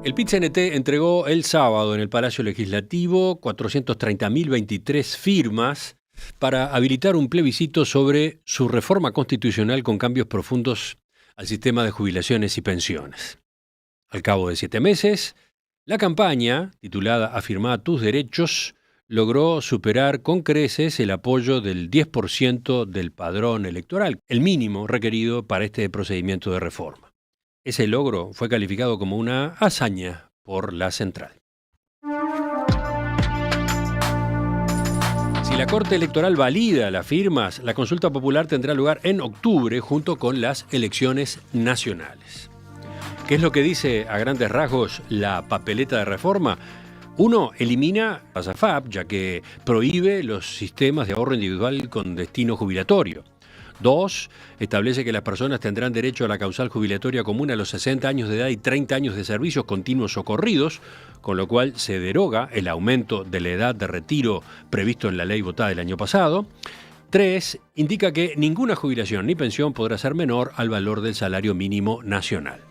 El PIT-CNT entregó el sábado en el Palacio Legislativo 430.023 firmas para habilitar un plebiscito sobre su reforma constitucional con cambios profundos al sistema de jubilaciones y pensiones. Al cabo de 7 meses, la campaña, titulada Afirmá tus derechos, logró superar con creces el apoyo del 10% del padrón electoral, el mínimo requerido para este procedimiento de reforma. Ese logro fue calificado como una hazaña por la central. Si la Corte Electoral valida las firmas, la consulta popular tendrá lugar en octubre junto con las elecciones nacionales. ¿Qué es lo que dice a grandes rasgos la papeleta de reforma? 1. Elimina las AFAP, ya que prohíbe los sistemas de ahorro individual con destino jubilatorio. 2. Establece que las personas tendrán derecho a la causal jubilatoria común a los 60 años de edad y 30 años de servicios continuos o corridos, con lo cual se deroga el aumento de la edad de retiro previsto en la ley votada el año pasado. 3. Indica que ninguna jubilación ni pensión podrá ser menor al valor del salario mínimo nacional.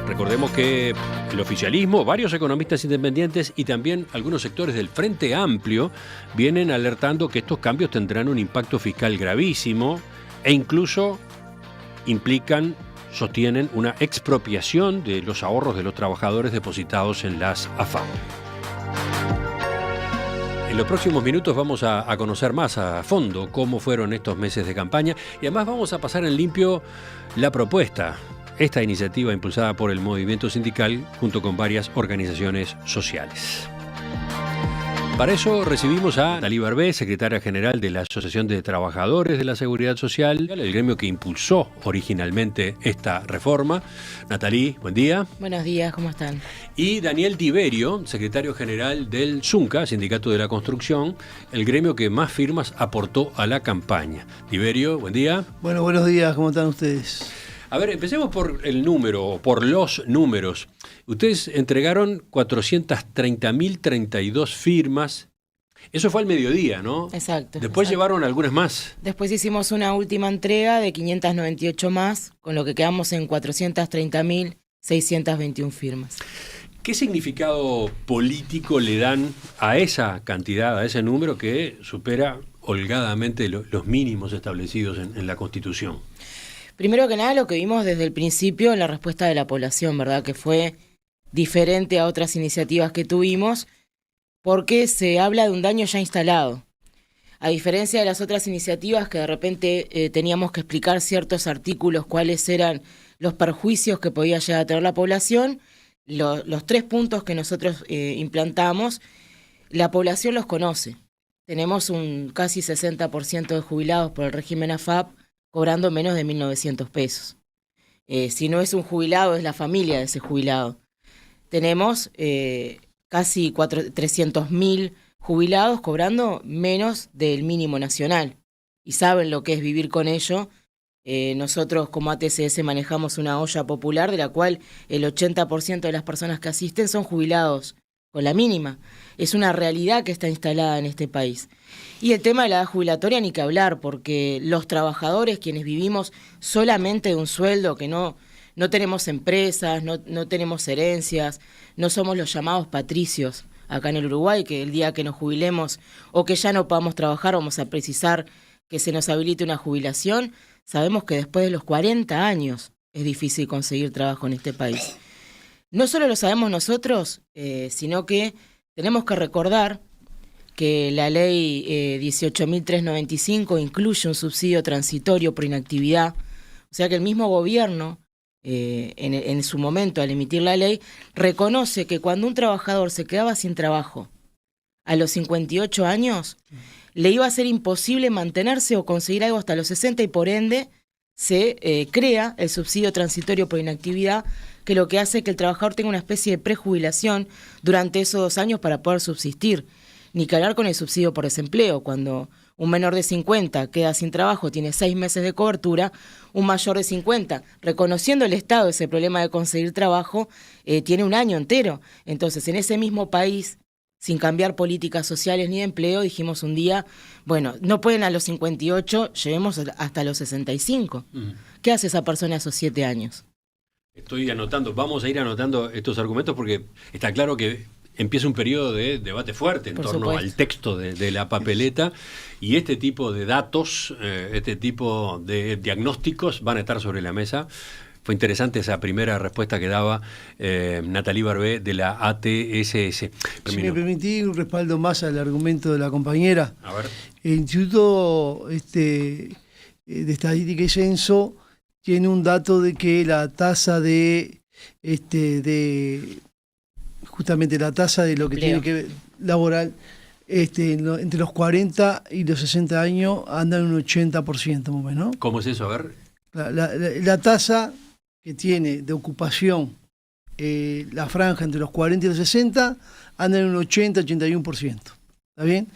Recordemos que el oficialismo, varios economistas independientes y también algunos sectores del Frente Amplio vienen alertando que estos cambios tendrán un impacto fiscal gravísimo e incluso sostienen una expropiación de los ahorros de los trabajadores depositados en las AFAP. En los próximos minutos vamos a conocer más a fondo cómo fueron estos meses de campaña y además vamos a pasar en limpio la propuesta. Esta iniciativa impulsada por el movimiento sindical junto con varias organizaciones sociales. Para eso recibimos a Nathalie Barbé, secretaria general de la Asociación de Trabajadores de la Seguridad Social, el gremio que impulsó originalmente esta reforma. Nathalie, buen día. Buenos días, ¿cómo están? Y Daniel Tiberio, secretario general del SUNCA, Sindicato de la Construcción, el gremio que más firmas aportó a la campaña. Tiberio, buen día. Bueno, buenos días, ¿cómo están ustedes? A ver, empecemos por el número, o por los números. Ustedes entregaron 430.032 firmas. Eso fue al mediodía, ¿no? Exacto. Después llevaron algunas más. Después hicimos una última entrega de 598 más, con lo que quedamos en 430.621 firmas. ¿Qué significado político le dan a esa cantidad, a ese número que supera holgadamente los mínimos establecidos en la Constitución? Primero que nada, lo que vimos desde el principio en la respuesta de la población, ¿verdad? Que fue diferente a otras iniciativas que tuvimos, porque se habla de un daño ya instalado. A diferencia de las otras iniciativas que de repente teníamos que explicar ciertos artículos, cuáles eran los perjuicios que podía llegar a tener la población, los 3 puntos que nosotros implantamos, la población los conoce. Tenemos un casi 60% de jubilados por el régimen AFAP, cobrando menos de 1.900 pesos. Si no es un jubilado, es la familia de ese jubilado. Tenemos casi 300.000 jubilados cobrando menos del mínimo nacional. Y saben lo que es vivir con ello. Nosotros como ATCS manejamos una olla popular de la cual el 80% de las personas que asisten son jubilados con la mínima. Es una realidad que está instalada en este país. Y el tema de la edad jubilatoria ni que hablar, porque los trabajadores, quienes vivimos solamente de un sueldo, que no tenemos empresas, no tenemos herencias, no somos los llamados patricios acá en el Uruguay, que el día que nos jubilemos o que ya no podamos trabajar vamos a precisar que se nos habilite una jubilación, sabemos que después de los 40 años es difícil conseguir trabajo en este país. No solo lo sabemos nosotros, sino que tenemos que recordar que la ley 18.395 incluye un subsidio transitorio por inactividad, o sea que el mismo gobierno, en su momento al emitir la ley, reconoce que cuando un trabajador se quedaba sin trabajo a los 58 años, le iba a ser imposible mantenerse o conseguir algo hasta los 60 y por ende se crea el subsidio transitorio por inactividad, que lo que hace es que el trabajador tenga una especie de prejubilación durante esos 2 años para poder subsistir. Ni que hablar con el subsidio por desempleo, cuando un menor de 50 queda sin trabajo, tiene 6 meses de cobertura, un mayor de 50, reconociendo el Estado ese problema de conseguir trabajo, tiene 1 año entero. Entonces, en ese mismo país, sin cambiar políticas sociales ni de empleo, dijimos un día, bueno, no pueden a los 58, llevemos hasta los 65. ¿Qué hace esa persona a esos 7 años? Estoy anotando, vamos a ir anotando estos argumentos porque está claro que empieza un periodo de debate fuerte en torno al texto de la papeleta, y este tipo de datos, este tipo de diagnósticos van a estar sobre la mesa. Fue interesante esa primera respuesta que daba Nathalie Barbé de la ATSS. Si me permití un respaldo más al argumento de la compañera. A ver. El Instituto de Estadística y Censo tiene un dato de que la tasa justamente la tasa de lo que tiene que ver laboral entre los 40 y los 60 años anda en un 80% más o menos, ¿no? ¿Cómo es eso? A ver. La tasa que tiene de ocupación la franja entre los 40 y los 60 anda en un 80-81%. ¿Está bien?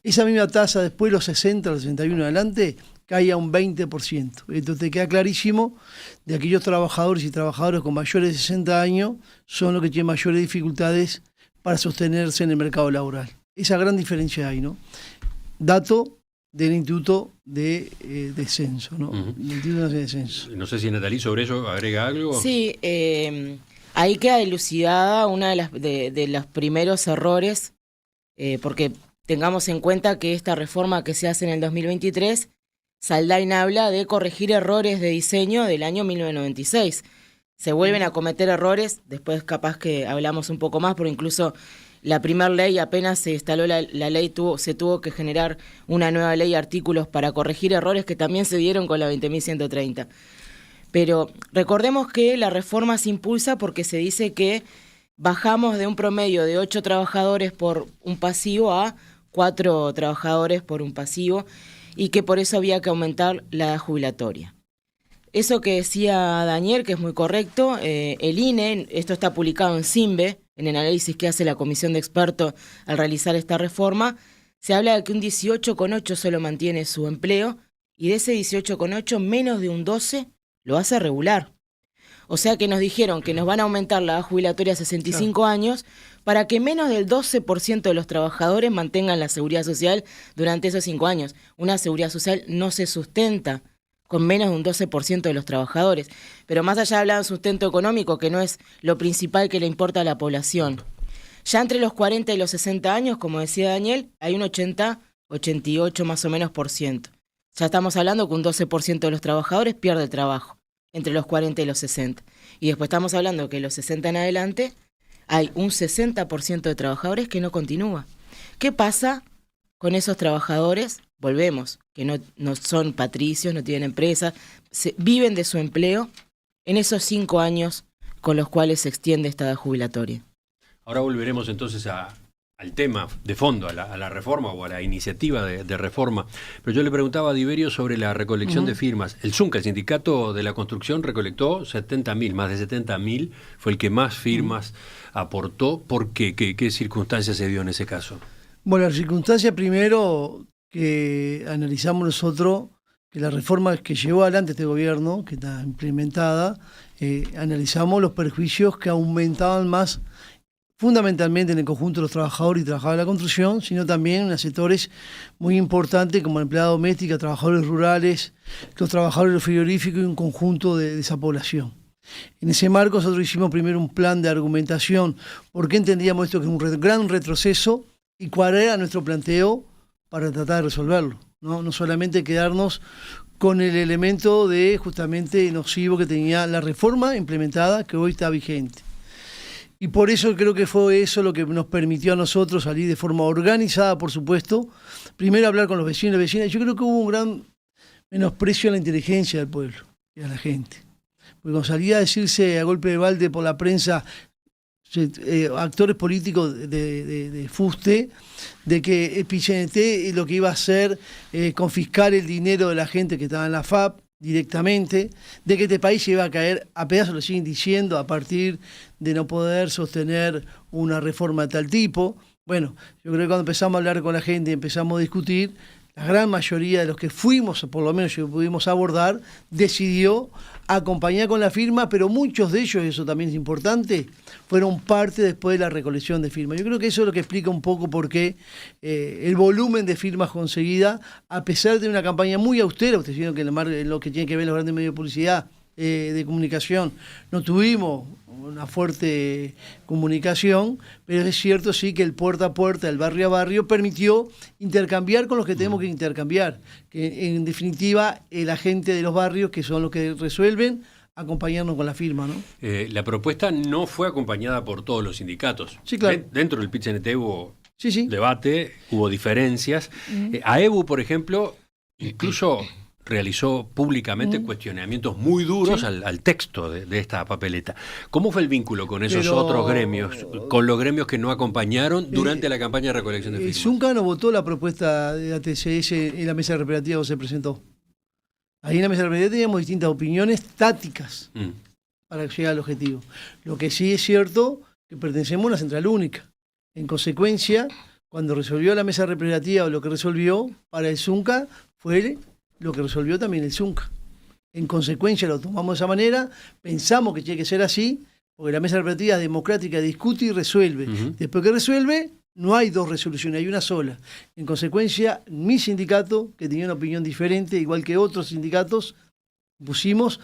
Esa misma tasa después de los 60, los 61 adelante, cae a un 20%. Entonces te queda clarísimo de aquellos trabajadores y trabajadoras con mayores de 60 años son los que tienen mayores dificultades para sostenerse en el mercado laboral. Esa gran diferencia hay, ¿no? Dato del Instituto de Censo, ¿no? Uh-huh. El Instituto Nacional de Censo. No sé si Nathalie sobre eso agrega algo. Sí, ahí queda dilucidada una de los primeros errores, porque tengamos en cuenta que esta reforma que se hace en el 2023, Saldain habla de corregir errores de diseño del año 1996. Se vuelven a cometer errores, después capaz que hablamos un poco más, porque incluso la primera ley, apenas se instaló la ley, se tuvo que generar una nueva ley, artículos para corregir errores que también se dieron con la 20.130. Pero recordemos que la reforma se impulsa porque se dice que bajamos de un promedio de 8 trabajadores por un pasivo a 4 trabajadores por un pasivo, y que por eso había que aumentar la edad jubilatoria. Eso que decía Daniel, que es muy correcto, el INE, esto está publicado en CIMBE, en el análisis que hace la comisión de expertos al realizar esta reforma, se habla de que un 18,8 solo mantiene su empleo, y de ese 18,8 menos de un 12 lo hace regular. O sea que nos dijeron que nos van a aumentar la edad jubilatoria a 65 años para que menos del 12% de los trabajadores mantengan la seguridad social durante esos 5 años. Una seguridad social no se sustenta con menos de un 12% de los trabajadores. Pero más allá de hablar de sustento económico, que no es lo principal que le importa a la población. Ya entre los 40 y los 60 años, como decía Daniel, hay un 88 más o menos por ciento. Ya estamos hablando que un 12% de los trabajadores pierde el trabajo entre los 40 y los 60. Y después estamos hablando que los 60 en adelante hay un 60% de trabajadores que no continúa. ¿Qué pasa con esos trabajadores? Volvemos, que no son patricios, no tienen empresa, viven de su empleo en esos 5 años con los cuales se extiende esta edad jubilatoria. Ahora volveremos entonces al tema de fondo, a la reforma o a la iniciativa de reforma. Pero yo le preguntaba a Diverio sobre la recolección de firmas. El ZUNCA, el Sindicato de la Construcción, recolectó 70.000, más de 70.000, fue el que más firmas aportó. ¿Por qué? ¿Qué circunstancias se dio en ese caso? Bueno, la circunstancia primero que analizamos nosotros, que la reforma que llevó adelante este gobierno, que está implementada, analizamos los perjuicios que aumentaban más fundamentalmente en el conjunto de los trabajadores y trabajadoras de la construcción, sino también en sectores muy importantes como la empleada doméstica, trabajadores rurales, los trabajadores de los frigoríficos y un conjunto de esa población. En ese marco nosotros hicimos primero un plan de argumentación, por qué entendíamos esto que es un gran retroceso y cuál era nuestro planteo para tratar de resolverlo. No solamente quedarnos con el elemento de justamente nocivo que tenía la reforma implementada que hoy está vigente. Y por eso creo que fue eso lo que nos permitió a nosotros salir de forma organizada, por supuesto. Primero hablar con los vecinos y vecinas. Yo creo que hubo un gran menosprecio a la inteligencia del pueblo y a la gente. Porque cuando salía a decirse a golpe de balde por la prensa, actores políticos de fuste, de que el PIT lo que iba a hacer confiscar el dinero de la gente que estaba en la FAP, directamente, de que este país se iba a caer a pedazos, lo siguen diciendo, a partir de no poder sostener una reforma de tal tipo. Bueno, yo creo que cuando empezamos a hablar con la gente y empezamos a discutir, la gran mayoría de los que fuimos, por lo menos que pudimos abordar, decidió acompañar con la firma, pero muchos de ellos, eso también es importante, fueron parte después de la recolección de firmas. Yo creo que eso es lo que explica un poco por qué el volumen de firmas conseguida, a pesar de una campaña muy austera, ustedes vieron que en lo que tiene que ver los grandes medios de publicidad, de comunicación. No tuvimos una fuerte comunicación, pero es cierto sí que el puerta a puerta, el barrio a barrio, permitió intercambiar con los que tenemos que intercambiar. Que en definitiva, la gente de los barrios, que son los que resuelven, acompañarnos con la firma, ¿no? La propuesta no fue acompañada por todos los sindicatos. Sí, claro. Dentro del PIT-CNT hubo Sí. debate, hubo diferencias. AEBU, por ejemplo, incluso realizó públicamente cuestionamientos muy duros al texto de esta papeleta. ¿Cómo fue el vínculo con esos otros gremios, con los gremios que no acompañaron durante la campaña de recolección de firmas? Zunca no votó la propuesta de ATCS en la mesa reparativa que se presentó. Ahí en la mesa reparativa teníamos distintas opiniones tácticas para llegar al objetivo. Lo que sí es cierto que pertenecemos a una central única. En consecuencia, cuando resolvió la mesa reparativa, lo que resolvió para el Zunca fue lo que resolvió también el Zunca. En consecuencia lo tomamos de esa manera, pensamos que tiene que ser así, porque la mesa reparativa democrática discute y resuelve. Después que resuelve, no hay dos resoluciones, hay una sola. En consecuencia, mi sindicato, que tenía una opinión diferente, igual que otros sindicatos, pusimos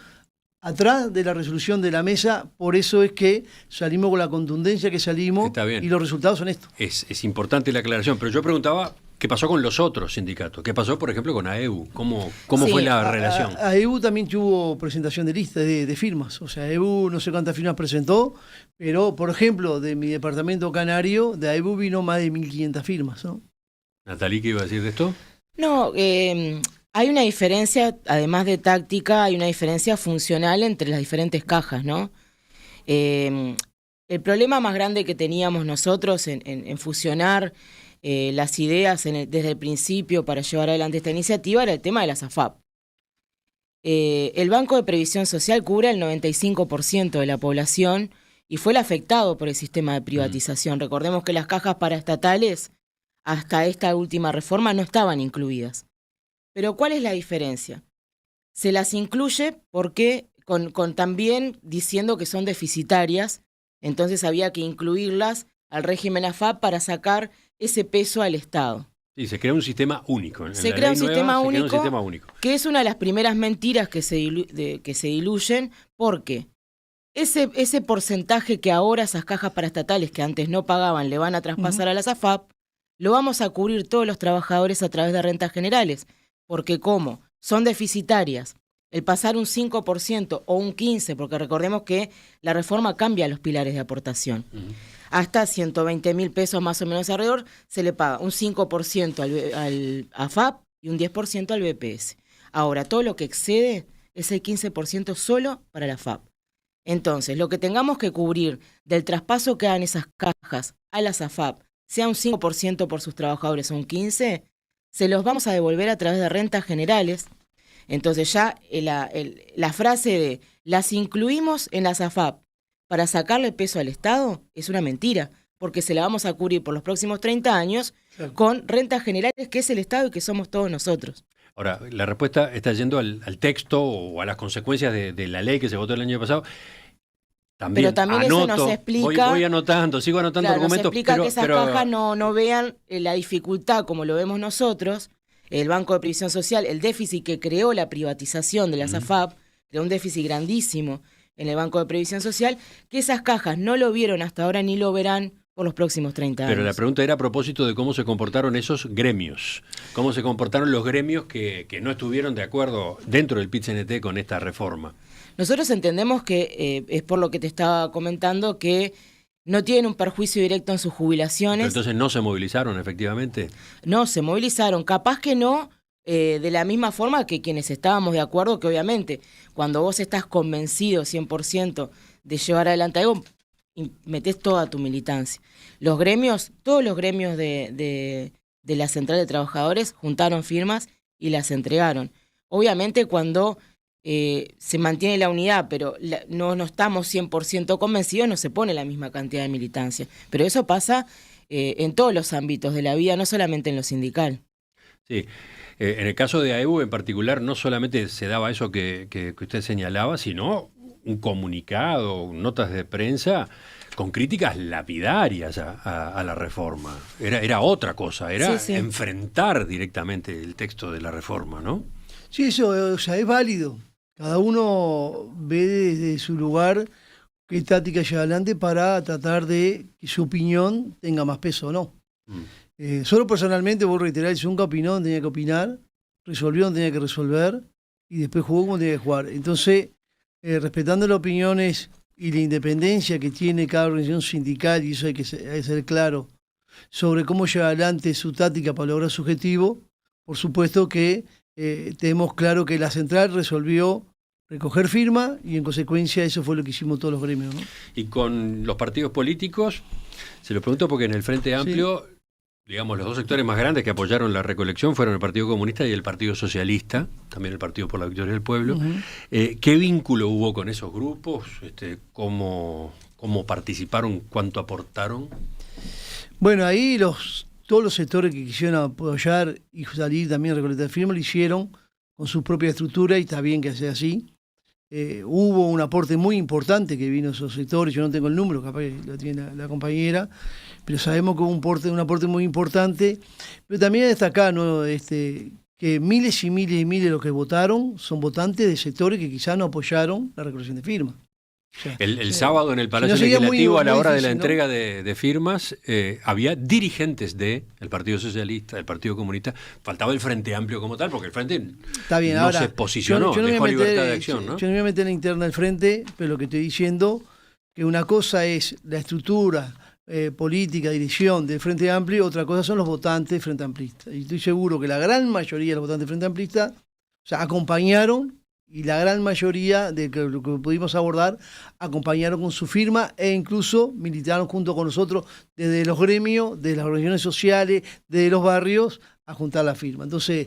atrás de la resolución de la mesa, por eso es que salimos con la contundencia que salimos. Está bien. Y los resultados son estos. Es importante la aclaración, pero yo preguntaba qué pasó con los otros sindicatos, qué pasó, por ejemplo, con AEBU, cómo fue la relación. AEBU también tuvo presentación de lista de firmas, o sea, AEBU no sé cuántas firmas presentó, pero, por ejemplo, de mi departamento canario, de AEBU vino más de 1.500 firmas, ¿no? Natalie, ¿qué iba a decir de esto? No, hay una diferencia, además de táctica, hay una diferencia funcional entre las diferentes cajas, ¿no? El problema más grande que teníamos nosotros en fusionar las ideas desde el principio para llevar adelante esta iniciativa era el tema de las AFAP. El Banco de Previsión Social cubre el 95% de la población y fue el afectado por el sistema de privatización. Recordemos que las cajas paraestatales, hasta esta última reforma, no estaban incluidas. Pero ¿cuál es la diferencia? Se las incluye porque con también diciendo que son deficitarias, entonces había que incluirlas al régimen AFAP para sacar ese peso al Estado. Sí, se crea un sistema único. Se crea un sistema único, que es una de las primeras mentiras que se diluyen, porque ese porcentaje que ahora esas cajas paraestatales que antes no pagaban le van a traspasar a las AFAP, lo vamos a cubrir todos los trabajadores a través de rentas generales, porque como son deficitarias, el pasar un 5% o un 15%, porque recordemos que la reforma cambia los pilares de aportación, hasta 120.000 pesos más o menos alrededor, se le paga un 5% al AFAP y un 10% al BPS. Ahora, todo lo que excede es el 15% solo para la AFAP. Entonces, lo que tengamos que cubrir del traspaso que hagan esas cajas a las AFAP, sea un 5% por sus trabajadores o un 15%, se los vamos a devolver a través de rentas generales. Entonces ya la frase de las incluimos en las AFAP para sacarle peso al Estado es una mentira, porque se la vamos a cubrir por los próximos 30 años con rentas generales, que es el Estado y que somos todos nosotros. Ahora, la respuesta está yendo al texto o a las consecuencias de la ley que se votó el año pasado. También pero también anoto, eso nos explica... Voy anotando, sigo anotando argumentos. Nos explica que esas cajas no vean la dificultad como lo vemos nosotros, el Banco de Previsión Social, el déficit que creó la privatización de las AFAP, creó un déficit grandísimo en el Banco de Previsión Social, que esas cajas no lo vieron hasta ahora ni lo verán por los próximos 30 años. Pero la pregunta era a propósito de cómo se comportaron esos gremios, cómo se comportaron los gremios que no estuvieron de acuerdo dentro del PIT-CNT con esta reforma. Nosotros entendemos que, es por lo que te estaba comentando, que no tienen un perjuicio directo en sus jubilaciones. Pero entonces no se movilizaron, efectivamente. No, se movilizaron. Capaz que no de la misma forma que quienes estábamos de acuerdo, que obviamente cuando vos estás convencido 100% de llevar adelante algo, metés toda tu militancia. Los gremios, todos los gremios de la Central de Trabajadores juntaron firmas y las entregaron. Obviamente cuando se mantiene la unidad, pero no estamos 100% convencidos, no se pone la misma cantidad de militancia. Pero eso pasa en todos los ámbitos de la vida, no solamente en lo sindical. Sí. En el caso de AEBU en particular, no solamente se daba eso que usted señalaba, sino un comunicado, notas de prensa con críticas lapidarias a la reforma. Era otra cosa, era enfrentar directamente el texto de la reforma, ¿no? Sí, eso, o sea, es válido Cada uno ve desde su lugar qué táctica lleva adelante para tratar de que su opinión tenga más peso o no. Solo personalmente, voy a reiterar, el Zunca opinó donde tenía que opinar, resolvió donde tenía que resolver y después jugó como tenía que jugar. Entonces, respetando las opiniones y la independencia que tiene cada organización sindical, y eso hay que ser claro, sobre cómo lleva adelante su táctica para lograr su objetivo, por supuesto que tenemos claro que la central resolvió recoger firma y en consecuencia eso fue lo que hicimos todos los gremios, ¿no? Y con los partidos políticos, se lo pregunto porque en el Frente Amplio, sí, digamos, los dos sectores más grandes que apoyaron la recolección fueron el Partido Comunista y el Partido Socialista, también el Partido por la Victoria del Pueblo. ¿Qué vínculo hubo con esos grupos? ¿Cómo participaron? ¿Cuánto aportaron? Bueno, ahí todos los sectores que quisieron apoyar y salir también a recolectar firmas lo hicieron con su propia estructura y está bien que sea así. Hubo un aporte muy importante que vino de esos sectores, yo no tengo el número, capaz que lo tiene la compañera, pero sabemos que hubo un aporte muy importante. Pero también destacar, ¿no? Que miles y miles y miles de los que votaron son votantes de sectores que quizás no apoyaron la recolección de firmas. O sea, el sábado en el Palacio Legislativo, a la hora de la entrega de firmas, había dirigentes del Partido Socialista, del Partido Comunista. Faltaba el Frente Amplio como tal, porque el Frente está bien, no se posicionó, yo no dejó meter, libertad de acción, ¿no? Yo no me voy a meter en la interna del Frente, pero lo que estoy diciendo que una cosa es la estructura política, dirección del Frente Amplio, otra cosa son los votantes del Frente Amplista. Y estoy seguro que la gran mayoría de los votantes del Frente Amplista, o sea, acompañaron, y la gran mayoría de lo que pudimos abordar acompañaron con su firma e incluso militaron junto con nosotros desde los gremios, de las organizaciones sociales, desde los barrios a juntar la firma. Entonces,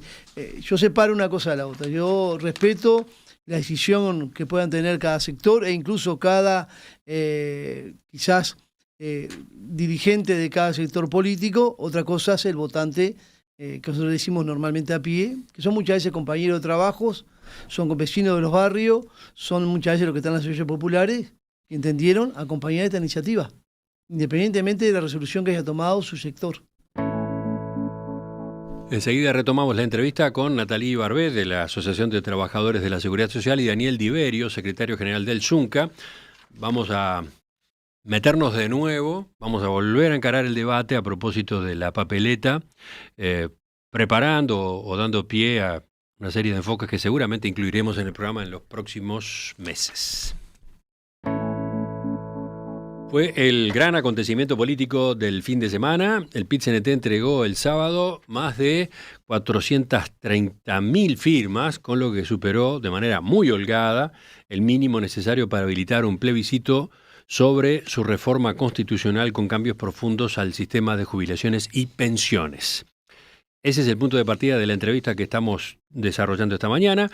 yo separo una cosa de la otra. Yo respeto la decisión que puedan tener cada sector e incluso cada, quizás, dirigente de cada sector político. Otra cosa es el votante, que nosotros decimos normalmente a pie, que son muchas veces compañeros de trabajos, son vecinos de los barrios, son muchas veces los que están en las asociaciones populares, que entendieron acompañar esta iniciativa, independientemente de la resolución que haya tomado su sector. Enseguida retomamos la entrevista con Nathalie Barbé, de la Asociación de Trabajadores de la Seguridad Social, y Daniel Diverio, secretario general del Zunca. Vamos a meternos de nuevo, vamos a volver a encarar el debate a propósito de la papeleta, preparando o dando pie a una serie de enfoques que seguramente incluiremos en el programa en los próximos meses. Fue el gran acontecimiento político del fin de semana. El PIT-CNT entregó el sábado más de 430.000 firmas, con lo que superó de manera muy holgada el mínimo necesario para habilitar un plebiscito sobre su reforma constitucional con cambios profundos al sistema de jubilaciones y pensiones. Ese es el punto de partida de la entrevista que estamos desarrollando esta mañana.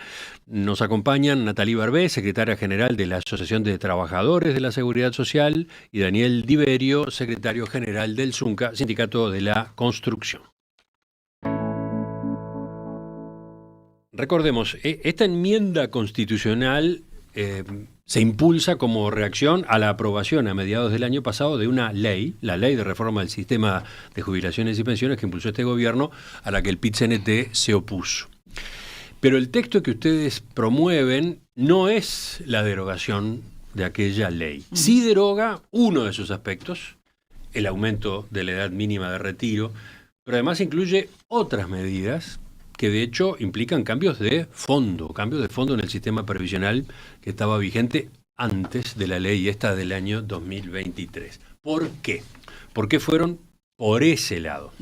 Nos acompañan Nathalie Barbé, secretaria general de la Asociación de Trabajadores de la Seguridad Social, y Daniel Diverio, secretario general del Zunca, Sindicato de la Construcción. Recordemos, esta enmienda constitucional se impulsa como reacción a la aprobación a mediados del año pasado de una ley, la ley de reforma del sistema de jubilaciones y pensiones que impulsó este gobierno, a la que el PIT-CNT se opuso. Pero el texto que ustedes promueven no es la derogación de aquella ley. Sí deroga uno de sus aspectos, el aumento de la edad mínima de retiro, pero además incluye otras medidas que de hecho implican cambios de fondo en el sistema previsional que estaba vigente antes de la ley esta del año 2023. ¿Por qué? ¿Por qué fueron por ese lado?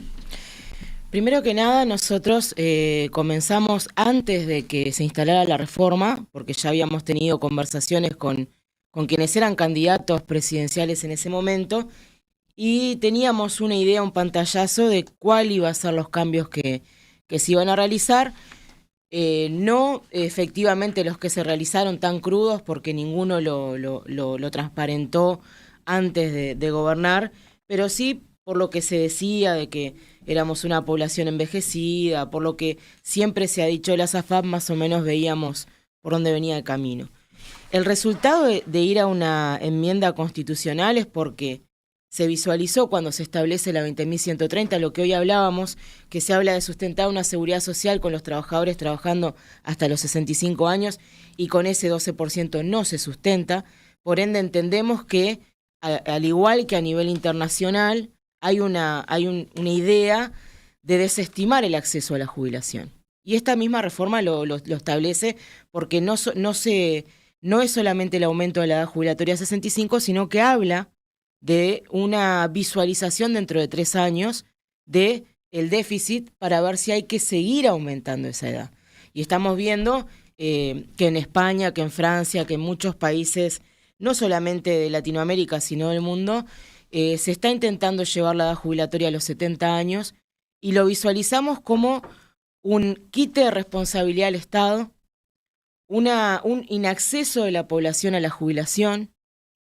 Primero que nada, nosotros comenzamos antes de que se instalara la reforma, porque ya habíamos tenido conversaciones con quienes eran candidatos presidenciales en ese momento, y teníamos una idea, un pantallazo de cuál iba a ser los cambios que se iban a realizar, no efectivamente los que se realizaron tan crudos, porque ninguno lo transparentó antes de gobernar, pero sí por lo que se decía de que éramos una población envejecida, por lo que siempre se ha dicho de las AFAP, más o menos veíamos por dónde venía el camino. El resultado de ir a una enmienda constitucional es porque se visualizó cuando se establece la 20.130, lo que hoy hablábamos, que se habla de sustentar una seguridad social con los trabajadores trabajando hasta los 65 años y con ese 12% no se sustenta. Por ende, entendemos que, al igual que a nivel internacional, hay una idea de desestimar el acceso a la jubilación. Y esta misma reforma lo establece porque no es solamente el aumento de la edad jubilatoria a 65, sino que habla de una visualización dentro de 3 años de el déficit para ver si hay que seguir aumentando esa edad. Y estamos viendo que en España, que en Francia, que en muchos países, no solamente de Latinoamérica, sino del mundo, se está intentando llevar la edad jubilatoria a los 70 años y lo visualizamos como un quite de responsabilidad al Estado, un inacceso de la población a la jubilación,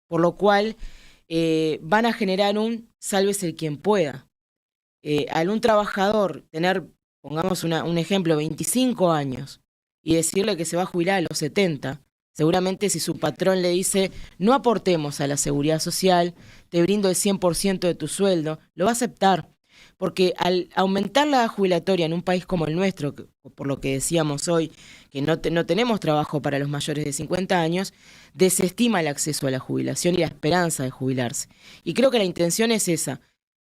por lo cual van a generar un sálvese el quien pueda. Al un trabajador tener, pongamos un ejemplo, 25 años y decirle que se va a jubilar a los 70, seguramente si su patrón le dice no aportemos a la seguridad social, te brindo el 100% de tu sueldo, lo va a aceptar. Porque al aumentar la edad jubilatoria en un país como el nuestro, por lo que decíamos hoy, que no tenemos trabajo para los mayores de 50 años, desestima el acceso a la jubilación y la esperanza de jubilarse. Y creo que la intención es esa,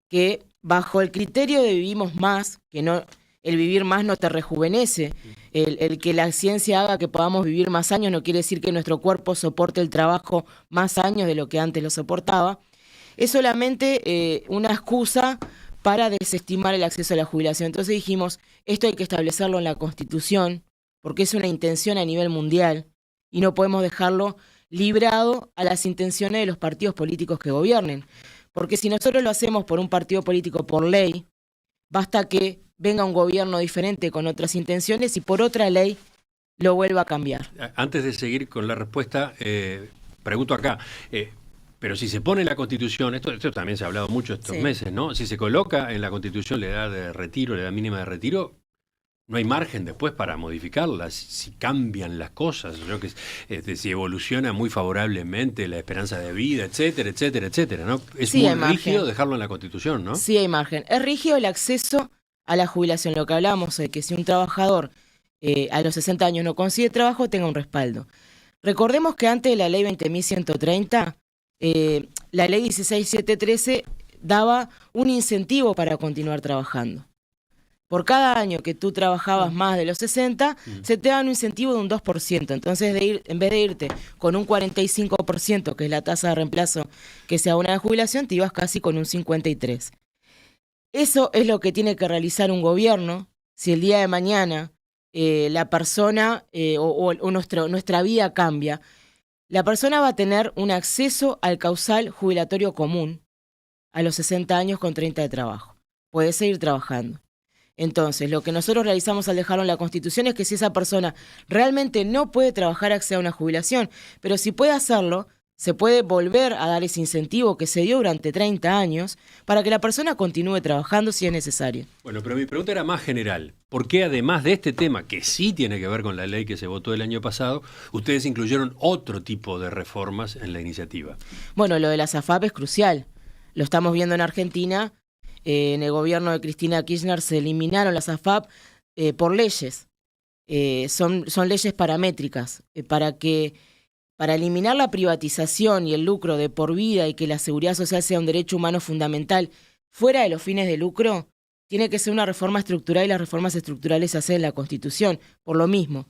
que bajo el criterio de vivimos más, que no, el vivir más no te rejuvenece, el que la ciencia haga que podamos vivir más años no quiere decir que nuestro cuerpo soporte el trabajo más años de lo que antes lo soportaba, es solamente una excusa para desestimar el acceso a la jubilación. Entonces dijimos, esto hay que establecerlo en la Constitución, porque es una intención a nivel mundial, y no podemos dejarlo librado a las intenciones de los partidos políticos que gobiernen. Porque si nosotros lo hacemos por un partido político por ley, basta que venga un gobierno diferente con otras intenciones y por otra ley lo vuelva a cambiar. Antes de seguir con la respuesta, pregunto acá, pero si se pone en la Constitución, esto también se ha hablado mucho estos meses, ¿no? Si se coloca en la Constitución la edad de retiro, la edad mínima de retiro, no hay margen después para modificarla, si cambian las cosas, si evoluciona muy favorablemente la esperanza de vida, etcétera, etcétera, etcétera, ¿no? Es muy rígido dejarlo en la Constitución, ¿no? Sí hay margen. Es rígido el acceso a la jubilación, lo que hablábamos de que si un trabajador a los 60 años no consigue trabajo, tenga un respaldo. Recordemos que antes de la ley 20.130, la ley 16.713 daba un incentivo para continuar trabajando. Por cada año que tú trabajabas más de los 60, se te da un incentivo de un 2%. Entonces, en vez de irte con un 45%, que es la tasa de reemplazo que se abona de jubilación, te ibas casi con un 53%. Eso es lo que tiene que realizar un gobierno si el día de mañana la persona o nuestra vida cambia. La persona va a tener un acceso al causal jubilatorio común a los 60 años con 30 de trabajo. Puede seguir trabajando. Entonces, lo que nosotros realizamos al dejarlo en la Constitución es que si esa persona realmente no puede trabajar, acceda a una jubilación, pero si puede hacerlo, se puede volver a dar ese incentivo que se dio durante 30 años para que la persona continúe trabajando si es necesario. Bueno, pero mi pregunta era más general. ¿Por qué además de este tema, que sí tiene que ver con la ley que se votó el año pasado, ustedes incluyeron otro tipo de reformas en la iniciativa? Bueno, lo de la SAFAP es crucial. Lo estamos viendo en Argentina. En el gobierno de Cristina Kirchner se eliminaron las AFAP por leyes. Son leyes paramétricas para eliminar la privatización y el lucro de por vida y que la seguridad social sea un derecho humano fundamental fuera de los fines de lucro, tiene que ser una reforma estructural y las reformas estructurales se hacen en la Constitución, por lo mismo.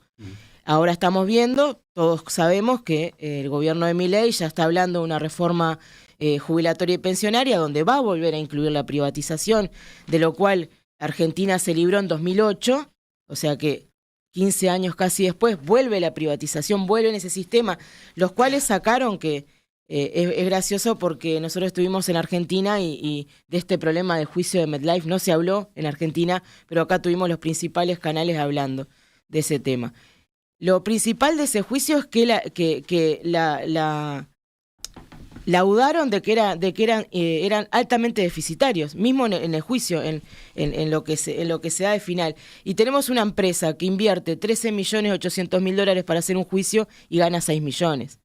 Ahora estamos viendo, todos sabemos que el gobierno de Milei ya está hablando de una reforma jubilatoria y pensionaria donde va a volver a incluir la privatización, de lo cual Argentina se libró en 2008, o sea que 15 años casi después vuelve la privatización, vuelve en ese sistema, los cuales sacaron que es gracioso porque nosotros estuvimos en Argentina y de este problema de juicio de MetLife no se habló en Argentina, pero acá tuvimos los principales canales hablando de ese tema. Lo principal de ese juicio es que laudaron de que eran altamente deficitarios, mismo en el juicio, en lo que se da de final. Y tenemos una empresa que invierte $13.800.000 para hacer un juicio y gana 6 millones.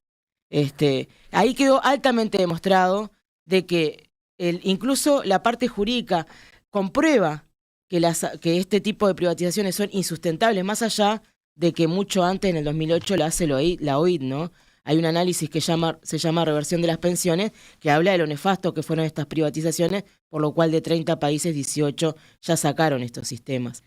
Ahí quedó altamente demostrado de que incluso la parte jurídica comprueba que este tipo de privatizaciones son insustentables, más allá de que mucho antes, en el 2008, la hace la OIT, ¿no? Hay un análisis que se llama Reversión de las Pensiones, que habla de lo nefasto que fueron estas privatizaciones, por lo cual de 30 países, 18 ya sacaron estos sistemas.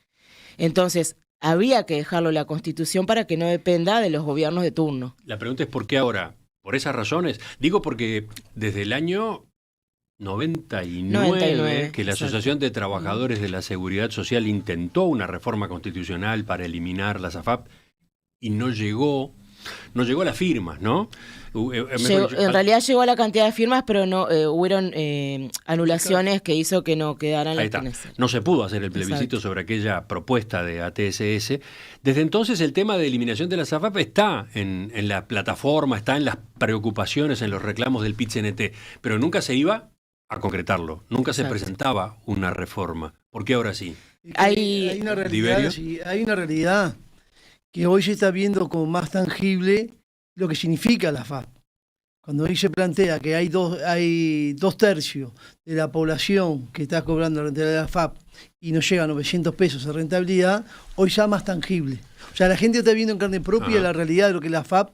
Entonces, había que dejarlo en la Constitución para que no dependa de los gobiernos de turno. La pregunta es ¿por qué ahora? ¿Por esas razones? Digo porque desde el año 99 que la Asociación de Trabajadores de la Seguridad Social intentó una reforma constitucional para eliminar las AFAP y no llegó a las firmas, ¿no? En realidad llegó a la cantidad de firmas, pero no hubieron anulaciones que hizo que no quedaran las que necesitaban. No se pudo hacer el plebiscito Exacto. sobre aquella propuesta de ATSS. Desde entonces el tema de eliminación de las AFAP está en la plataforma, está en las preocupaciones, en los reclamos del PIT-CNT, pero nunca se iba a concretarlo, nunca se presentaba una reforma. ¿Por qué ahora sí? Hay una realidad, sí, hay una realidad que hoy se está viendo como más tangible lo que significa la AFAP. Cuando hoy se plantea que hay dos tercios de la población que está cobrando la rentabilidad de la AFAP y no llega a 900 pesos de rentabilidad, hoy ya más tangible. O sea, la gente está viendo en carne propia la realidad de lo que es la AFAP,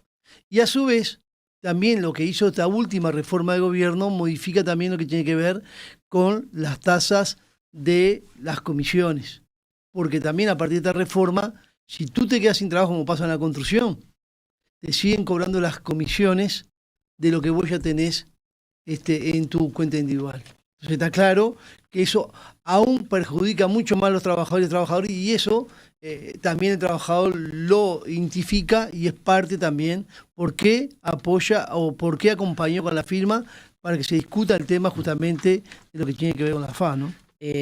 y a su vez también lo que hizo esta última reforma de gobierno modifica también lo que tiene que ver con las tasas de las comisiones. Porque también a partir de esta reforma, si tú te quedas sin trabajo, como pasa en la construcción, te siguen cobrando las comisiones de lo que vos ya tenés en tu cuenta individual. Entonces está claro que eso aún perjudica mucho más a los trabajadores, y eso también el trabajador lo identifica y es parte también por qué apoya o por qué acompañó con la firma para que se discuta el tema justamente de lo que tiene que ver con la AFAP, ¿no?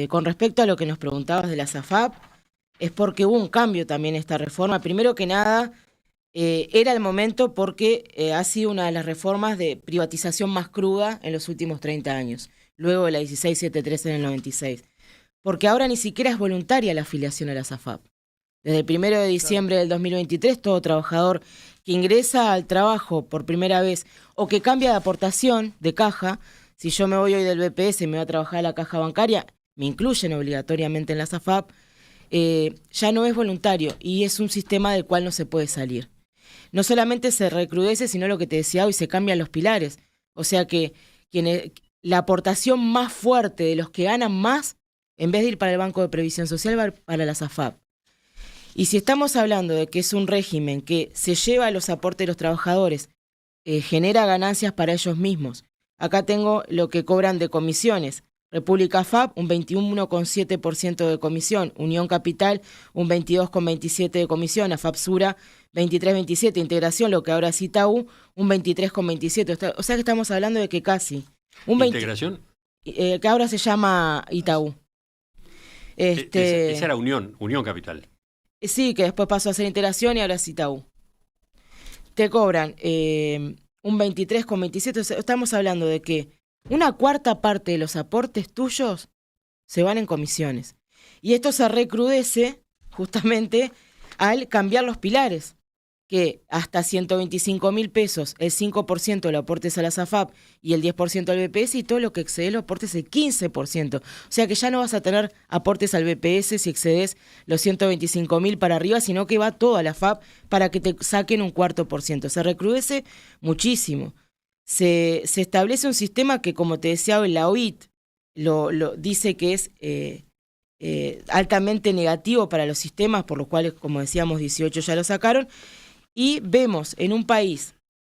Con respecto a lo que nos preguntabas de las AFAP, es porque hubo un cambio también en esta reforma. Primero que nada, era el momento porque ha sido una de las reformas de privatización más cruda en los últimos 30 años, luego de la 1673 en el 96. Porque ahora ni siquiera es voluntaria la afiliación a las AFAP. Desde el 1 de diciembre del 2023, todo trabajador que ingresa al trabajo por primera vez o que cambia de aportación de caja, si yo me voy hoy del BPS y me voy a trabajar a la caja bancaria, me incluyen obligatoriamente en las AFAP, ya no es voluntario y es un sistema del cual no se puede salir. No solamente se recrudece, sino lo que te decía hoy, se cambian los pilares. O sea que la aportación más fuerte de los que ganan más, en vez de ir para el Banco de Previsión Social, va para las AFAP. Y si estamos hablando de que es un régimen que se lleva los aportes de los trabajadores, genera ganancias para ellos mismos. Acá tengo lo que cobran de comisiones. República FAP, un 21,7% de comisión. Unión Capital, un 22,27% de comisión. AFAP Sura, 23,27%. Integración, lo que ahora es Itaú, un 23,27%. O sea que estamos hablando de que casi... ¿Integración? Que ahora se llama Itaú. Esa era Unión Capital. Sí, que después pasó a ser Integración y ahora es Itaú. Te cobran un 23,27%. Estamos hablando de que una cuarta parte de los aportes tuyos se van en comisiones. Y esto se recrudece justamente al cambiar los pilares, que hasta 125.000 pesos, el 5% lo aportes a la SAFAP y el 10% al BPS, y todo lo que excede lo aportes el 15%. O sea que ya no vas a tener aportes al BPS si excedes los 125.000 para arriba, sino que va todo a la FAP para que te saquen un 4%. Se recrudece muchísimo. Se establece un sistema que, como te decía hoy, la OIT lo dice que es altamente negativo para los sistemas, por los cuales, como decíamos, 18 ya lo sacaron, y vemos en un país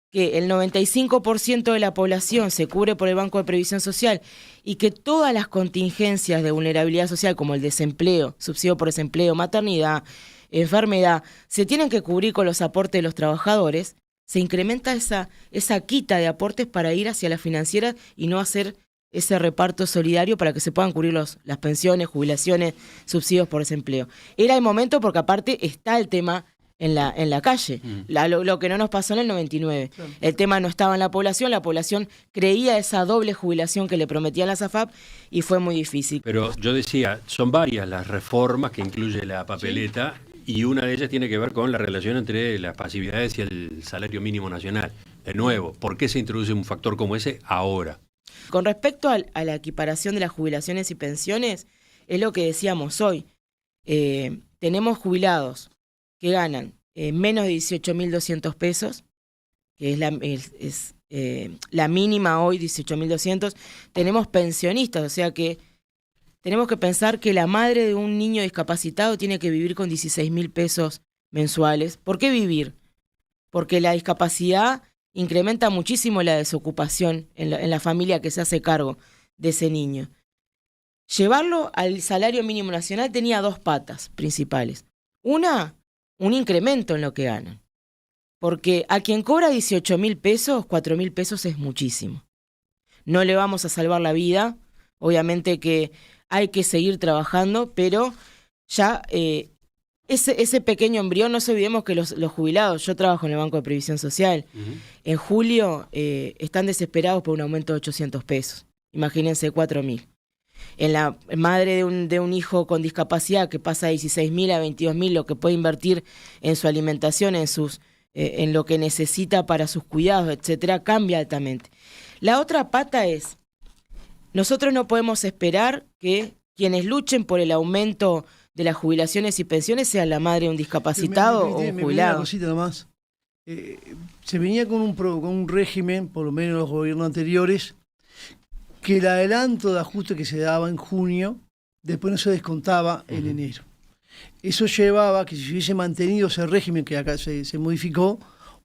que el 95% de la población se cubre por el Banco de Previsión Social y que todas las contingencias de vulnerabilidad social, como el desempleo, subsidio por desempleo, maternidad, enfermedad, se tienen que cubrir con los aportes de los trabajadores. Se incrementa esa quita de aportes para ir hacia las financieras y no hacer ese reparto solidario para que se puedan cubrir las pensiones, jubilaciones, subsidios por desempleo. Era el momento porque aparte está el tema en la calle, lo que no nos pasó en el 99. Claro. El tema no estaba en la población creía esa doble jubilación que le prometían las AFAP y fue muy difícil. Pero yo decía, son varias las reformas que incluye la papeleta. ¿Sí? Y una de ellas tiene que ver con la relación entre las pasividades y el salario mínimo nacional. De nuevo, ¿por qué se introduce un factor como ese ahora? Con respecto a la equiparación de las jubilaciones y pensiones, es lo que decíamos hoy. Tenemos jubilados que ganan menos de 18.200 pesos, que es la mínima hoy, 18.200. Tenemos pensionistas, o sea que tenemos que pensar que la madre de un niño discapacitado tiene que vivir con 16.000 pesos mensuales. ¿Por qué vivir? Porque la discapacidad incrementa muchísimo la desocupación en la familia que se hace cargo de ese niño. Llevarlo al salario mínimo nacional tenía dos patas principales. Una, un incremento en lo que ganan. Porque a quien cobra 18.000 pesos, 4.000 pesos es muchísimo. No le vamos a salvar la vida. Obviamente que hay que seguir trabajando, pero ya ese pequeño embrión, no se olvidemos que los jubilados, yo trabajo en el Banco de Previsión Social, en julio están desesperados por un aumento de 800 pesos. Imagínense 4.000. En la madre de un hijo con discapacidad que pasa de 16.000 a 22.000, lo que puede invertir en su alimentación, en lo que necesita para sus cuidados, etcétera, cambia altamente. La otra pata es, nosotros no podemos esperar que quienes luchen por el aumento de las jubilaciones y pensiones sean la madre de un discapacitado o un jubilado. Una cosita nomás. Se venía con un régimen, por lo menos en los gobiernos anteriores, que el adelanto de ajuste que se daba en junio, después no se descontaba en enero. Eso llevaba a que si se hubiese mantenido ese régimen que acá se modificó,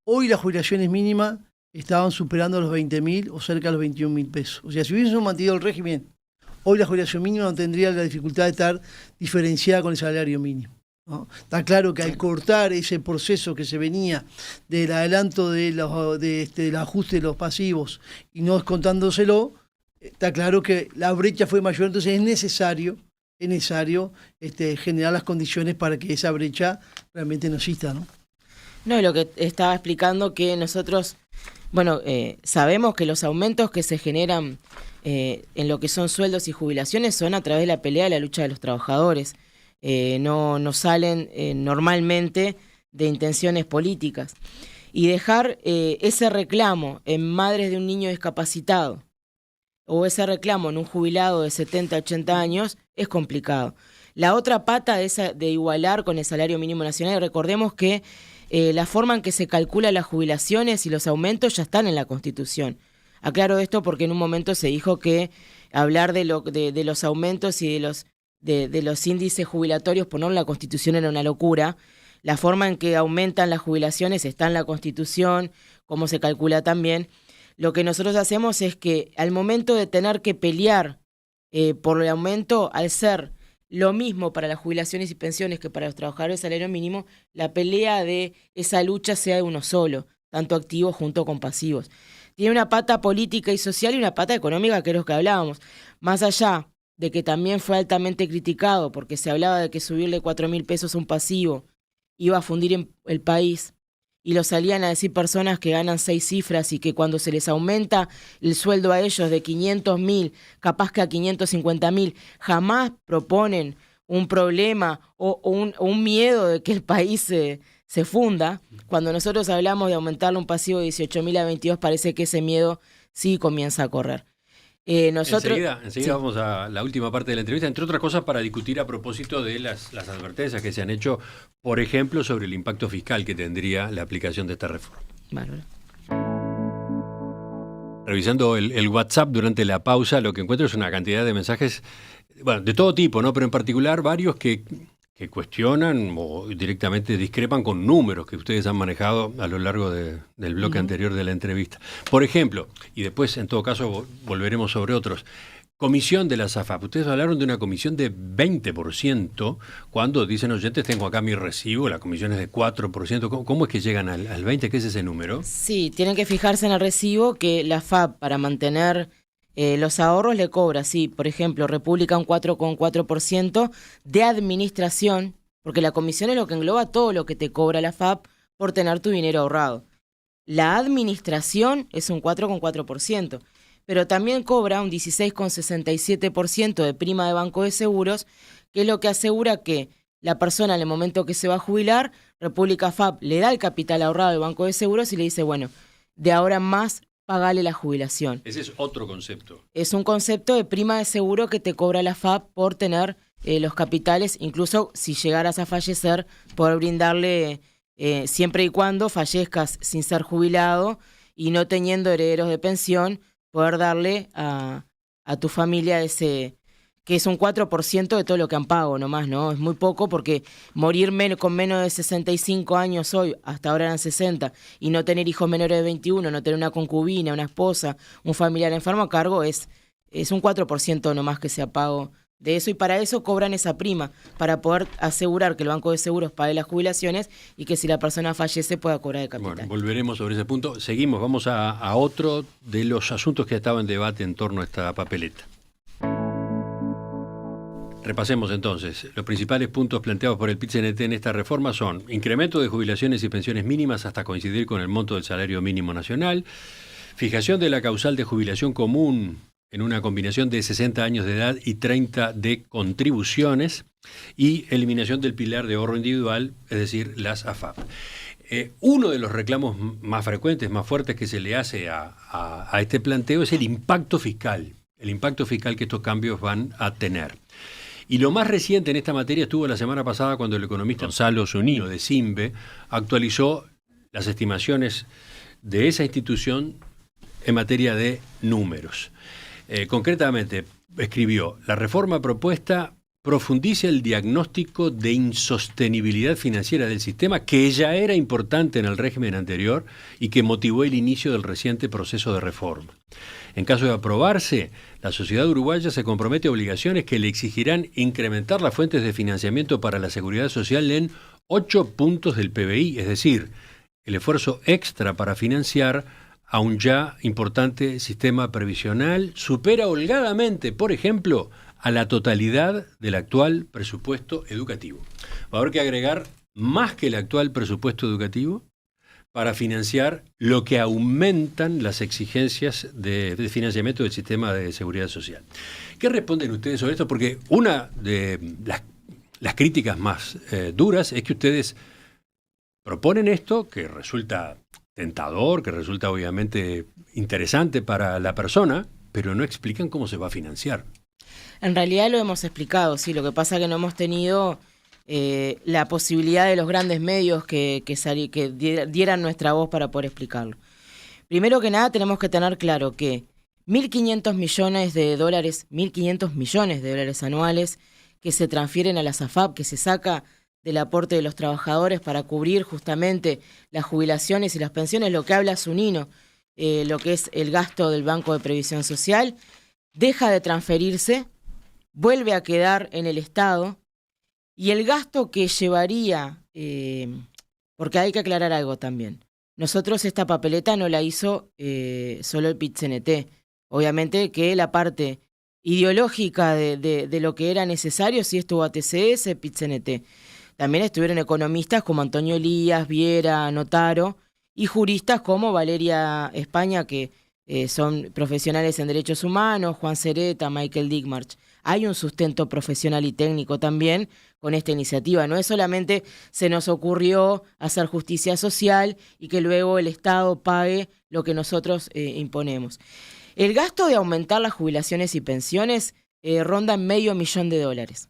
hoy las jubilaciones mínimas estaban superando los 20.000 o cerca de los 21.000 pesos. O sea, si hubiésemos mantenido el régimen, hoy la jubilación mínima no tendría la dificultad de estar diferenciada con el salario mínimo, ¿no? Está claro que al cortar ese proceso que se venía del adelanto del ajuste de los pasivos y no descontándoselo, está claro que la brecha fue mayor, entonces es necesario generar las condiciones para que esa brecha realmente no exista, ¿no? No, lo que estaba explicando que nosotros, sabemos que los aumentos que se generan en lo que son sueldos y jubilaciones son a través de la pelea de la lucha de los trabajadores. No salen normalmente de intenciones políticas. Y dejar ese reclamo en madres de un niño discapacitado o ese reclamo en un jubilado de 70, 80 años es complicado. La otra pata de igualar con el salario mínimo nacional, recordemos que la forma en que se calculan las jubilaciones y los aumentos ya están en la Constitución. Aclaro esto porque en un momento se dijo que hablar de los aumentos y de los índices jubilatorios, ponerlo en la Constitución era una locura. La forma en que aumentan las jubilaciones está en la Constitución, cómo se calcula también. Lo que nosotros hacemos es que al momento de tener que pelear por el aumento, al ser lo mismo para las jubilaciones y pensiones que para los trabajadores de salario mínimo, la pelea de esa lucha sea de uno solo, tanto activos junto con pasivos. Tiene una pata política y social y una pata económica, que es lo que hablábamos. Más allá de que también fue altamente criticado porque se hablaba de que subirle 4.000 pesos a un pasivo iba a fundir el país, y lo salían a decir personas que ganan 6 cifras y que cuando se les aumenta el sueldo a ellos de 500.000, capaz que a 550.000, jamás proponen un problema o un miedo de que el país se funda. Cuando nosotros hablamos de aumentarle un pasivo de 18.000 a 22, parece que ese miedo sí comienza a correr. Enseguida sí. Vamos a la última parte de la entrevista, entre otras cosas para discutir a propósito de las advertencias que se han hecho, por ejemplo, sobre el impacto fiscal que tendría la aplicación de esta reforma. Bárbaro. Revisando el WhatsApp durante la pausa, lo que encuentro es una cantidad de mensajes, de todo tipo, ¿no? Pero en particular varios que cuestionan o directamente discrepan con números que ustedes han manejado a lo largo del bloque anterior de la entrevista. Por ejemplo, y después en todo caso volveremos sobre otros, comisión de la SAFAP. Ustedes hablaron de una comisión de 20%, cuando dicen oyentes, tengo acá mi recibo, la comisión es de 4%. ¿Cómo es que llegan al 20%? ¿Qué es ese número? Sí, tienen que fijarse en el recibo que la FAP, para mantener los ahorros, le cobra, sí, por ejemplo, República un 4,4% de administración, porque la comisión es lo que engloba todo lo que te cobra la FAP por tener tu dinero ahorrado. La administración es un 4,4%, pero también cobra un 16,67% de prima de Banco de Seguros, que es lo que asegura que la persona en el momento que se va a jubilar, República FAP le da el capital ahorrado al Banco de Seguros y le dice, bueno, de ahora en más pagale la jubilación. Ese es otro concepto. Es un concepto de prima de seguro que te cobra la AFAP por tener los capitales, incluso si llegaras a fallecer, por brindarle, siempre y cuando fallezcas sin ser jubilado y no teniendo herederos de pensión, poder darle a tu familia ese, que es un 4% de todo lo que han pago nomás, ¿no? Es muy poco porque morir con menos de 65 años hoy, hasta ahora eran 60, y no tener hijos menores de 21, no tener una concubina, una esposa, un familiar enfermo a cargo, es un 4% nomás que se ha pago de eso, y para eso cobran esa prima, para poder asegurar que el Banco de Seguros pague las jubilaciones y que si la persona fallece pueda cobrar de capital. Bueno, volveremos sobre ese punto. Seguimos, vamos a otro de los asuntos que estaba en debate en torno a esta papeleta. Repasemos entonces. Los principales puntos planteados por el PIT-CNT en esta reforma son incremento de jubilaciones y pensiones mínimas hasta coincidir con el monto del salario mínimo nacional, fijación de la causal de jubilación común en una combinación de 60 años de edad y 30 de contribuciones, y eliminación del pilar de ahorro individual, es decir, las AFAP. Uno de los reclamos más frecuentes, más fuertes que se le hace a este planteo es el impacto fiscal que estos cambios van a tener. Y lo más reciente en esta materia estuvo la semana pasada cuando el economista Gonzalo Zunino de CIMBE actualizó las estimaciones de esa institución en materia de números. Concretamente, escribió: la reforma propuesta profundiza el diagnóstico de insostenibilidad financiera del sistema, que ya era importante en el régimen anterior y que motivó el inicio del reciente proceso de reforma. En caso de aprobarse, la sociedad uruguaya se compromete a obligaciones que le exigirán incrementar las fuentes de financiamiento para la seguridad social en 8 puntos del PBI, es decir, el esfuerzo extra para financiar a un ya importante sistema previsional supera holgadamente, por ejemplo, a la totalidad del actual presupuesto educativo. Va a haber que agregar más que el actual presupuesto educativo para financiar lo que aumentan las exigencias de financiamiento del sistema de seguridad social. ¿Qué responden ustedes sobre esto? Porque una de las críticas más duras es que ustedes proponen esto, que resulta tentador, que resulta obviamente interesante para la persona, pero no explican cómo se va a financiar. En realidad lo hemos explicado, sí, lo que pasa es que no hemos tenido la posibilidad de los grandes medios que dieran nuestra voz para poder explicarlo. Primero que nada tenemos que tener claro que 1.500 millones de dólares, 1.500 millones de dólares anuales que se transfieren a la AFAP, que se saca del aporte de los trabajadores para cubrir justamente las jubilaciones y las pensiones, lo que habla Zunino, lo que es el gasto del Banco de Previsión Social, deja de transferirse, vuelve a quedar en el Estado, y el gasto que llevaría, porque hay que aclarar algo también, nosotros esta papeleta no la hizo solo el PIT-CNT, obviamente que la parte ideológica de lo que era necesario sí estuvo ATCS, PIT-CNT. También estuvieron economistas como Antonio Elías, Viera, Notaro, y juristas como Valeria España, que son profesionales en derechos humanos, Juan Cereta, Michael Dickmarch. Hay un sustento profesional y técnico también con esta iniciativa. No es solamente se nos ocurrió hacer justicia social y que luego el Estado pague lo que nosotros imponemos. El gasto de aumentar las jubilaciones y pensiones ronda $500,000.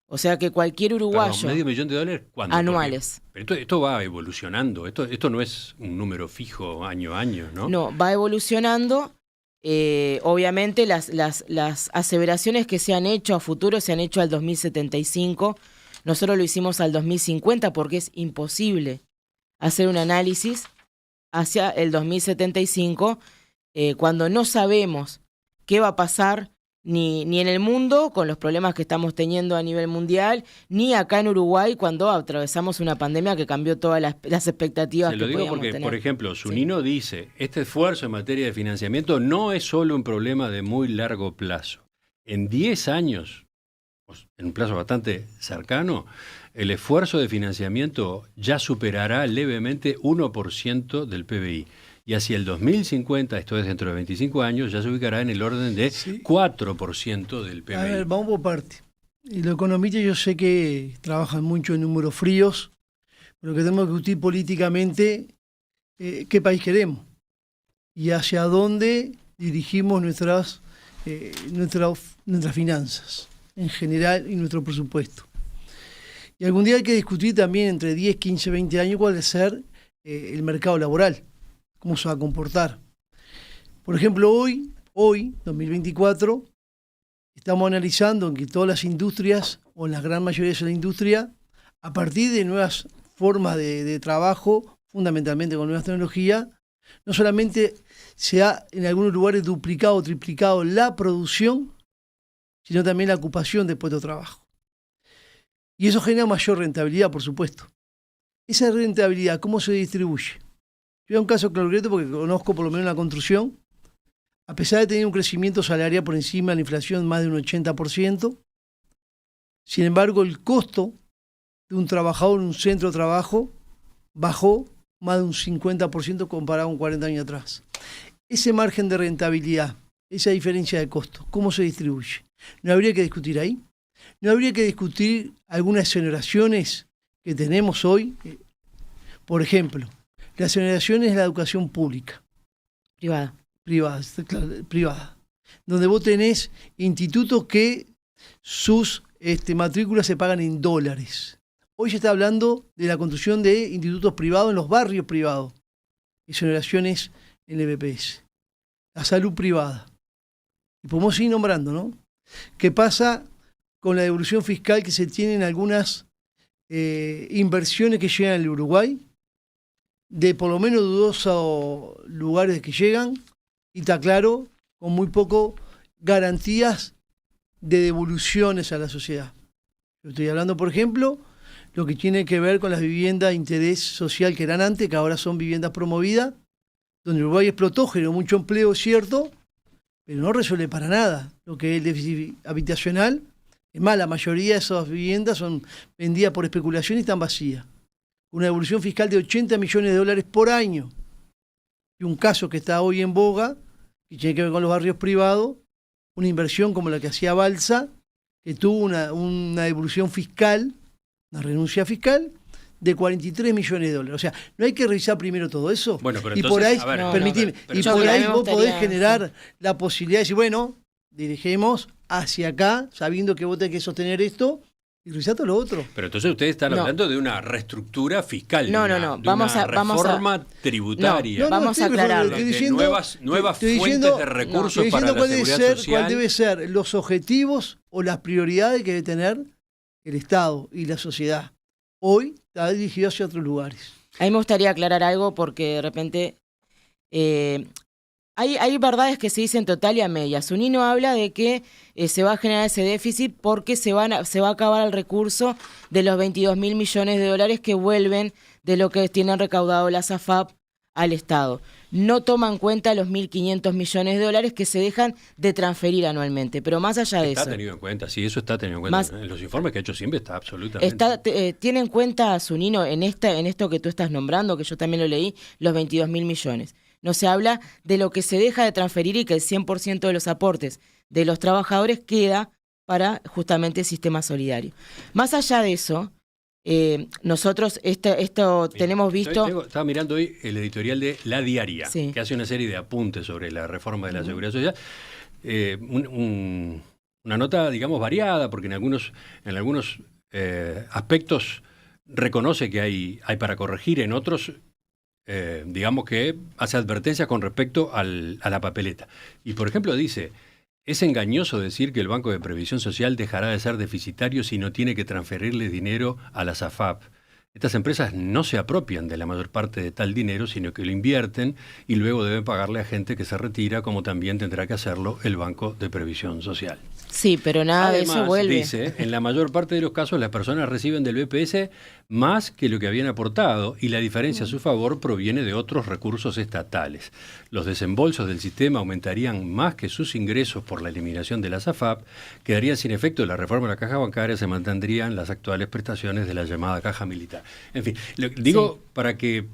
O sea que cualquier uruguayo... Perdón, $500,000 ¿cuándo? Anuales. Pero esto va evolucionando, esto no es un número fijo año a año, ¿no? No, va evolucionando. Obviamente las aseveraciones que se han hecho a futuro se han hecho al 2075. Nosotros lo hicimos al 2050 porque es imposible hacer un análisis hacia el 2075 cuando no sabemos qué va a pasar ni en el mundo con los problemas que estamos teniendo a nivel mundial, ni acá en Uruguay cuando atravesamos una pandemia que cambió todas las expectativas que podíamos tener. Se lo digo porque, por ejemplo, Zunino dice, este esfuerzo en materia de financiamiento no es solo un problema de muy largo plazo. En 10 años, en un plazo bastante cercano, el esfuerzo de financiamiento ya superará levemente 1% del PBI. Y hacia el 2050, esto es dentro de 25 años, ya se ubicará en el orden de 4% del PBI. A ver, vamos por parte. Y los economistas yo sé que trabajan mucho en números fríos, pero que tenemos que discutir políticamente qué país queremos. y hacia dónde dirigimos nuestras finanzas en general y nuestro presupuesto. Y algún día hay que discutir también entre 10, 15, 20 años cuál va a ser el mercado laboral, cómo se va a comportar. Por ejemplo, hoy, 2024, estamos analizando en que todas las industrias, o en la gran mayoría de la industria, a partir de nuevas formas de trabajo, fundamentalmente con nuevas tecnologías, no solamente se ha en algunos lugares duplicado o triplicado la producción, sino también la ocupación de puestos de trabajo. Y eso genera mayor rentabilidad, por supuesto. Esa rentabilidad, ¿cómo se distribuye? Yo voy a un caso concreto porque conozco por lo menos la construcción. A pesar de tener un crecimiento salarial por encima de la inflación más de un 80%, sin embargo, el costo de un trabajador en un centro de trabajo bajó más de un 50% comparado con 40 años atrás. Ese margen de rentabilidad, esa diferencia de costo, ¿cómo se distribuye? ¿No habría que discutir ahí? ¿No habría que discutir algunas exoneraciones que tenemos hoy? Por ejemplo, las exoneraciones de la educación pública. Privada. Donde vos tenés institutos que sus matrículas se pagan en dólares. Hoy se está hablando de la construcción de institutos privados en los barrios privados. Exoneraciones en el BPS. La salud privada. Y podemos seguir nombrando, ¿no? ¿Qué pasa con la devolución fiscal que se tiene en algunas inversiones que llegan al Uruguay? De por lo menos dudosos lugares que llegan, y está claro, con muy poco garantías de devoluciones a la sociedad. Yo estoy hablando, por ejemplo, lo que tiene que ver con las viviendas de interés social que eran antes, que ahora son viviendas promovidas, donde Uruguay explotó, generó mucho empleo, es cierto, pero no resuelve para nada lo que es el déficit habitacional. Es más, la mayoría de esas viviendas son vendidas por especulación y están vacías. Una devolución fiscal de 80 millones de dólares por año. Y un caso que está hoy en boga, que tiene que ver con los barrios privados, una inversión como la que hacía Balsa, que tuvo una devolución fiscal, una renuncia fiscal, de 43 millones de dólares. O sea, ¿no hay que revisar primero todo eso? Bueno, pero y entonces, por ahí, a ver, permitime, pero y por ahí vos podés gustaría, generar la posibilidad de decir, bueno, dirigemos hacia acá, sabiendo que vos tenés que sostener esto, y revisar todo lo otro. Pero entonces ustedes están hablando de una reestructura fiscal, No. de una reforma tributaria. Vamos a aclararlo. De nuevas fuentes de recursos para la seguridad social. ¿Cuál debe ser los objetivos o las prioridades que debe tener el Estado y la sociedad? Hoy está dirigido hacia otros lugares. A mí me gustaría aclarar algo porque de repente hay verdades que se dicen total y a medias. Zunino habla de que se va a generar ese déficit porque se va a acabar el recurso de los 22.000 millones de dólares que vuelven de lo que tienen recaudado las AFAP al Estado. No toma en cuenta los 1.500 millones de dólares que se dejan de transferir anualmente. Pero más allá de eso... Está tenido en cuenta, sí, eso está tenido en cuenta. En los informes que ha hecho siempre está absolutamente... tiene en cuenta, Zunino, en esto que tú estás nombrando, que yo también lo leí, los 22.000 millones. No se habla de lo que se deja de transferir y que el 100% de los aportes de los trabajadores queda para justamente el sistema solidario. Más allá de eso, nosotros esto tenemos visto... Estaba mirando hoy el editorial de La Diaria, sí, que hace una serie de apuntes sobre la reforma de la seguridad social. Una nota, digamos, variada, porque en algunos aspectos reconoce que hay para corregir, en otros... digamos que hace advertencias con respecto a la papeleta. Y, por ejemplo, dice, es engañoso decir que el Banco de Previsión Social dejará de ser deficitario si no tiene que transferirle dinero a las AFAP. Estas empresas no se apropian de la mayor parte de tal dinero, sino que lo invierten y luego deben pagarle a gente que se retira, como también tendrá que hacerlo el Banco de Previsión Social. Sí, pero nada Además, de eso vuelve. Dice, en la mayor parte de los casos las personas reciben del BPS más que lo que habían aportado y la diferencia a su favor proviene de otros recursos estatales. Los desembolsos del sistema aumentarían más que sus ingresos por la eliminación de las AFAP, quedarían sin efecto la reforma de la caja bancaria, se mantendrían las actuales prestaciones de la llamada caja militar. En fin, digo para que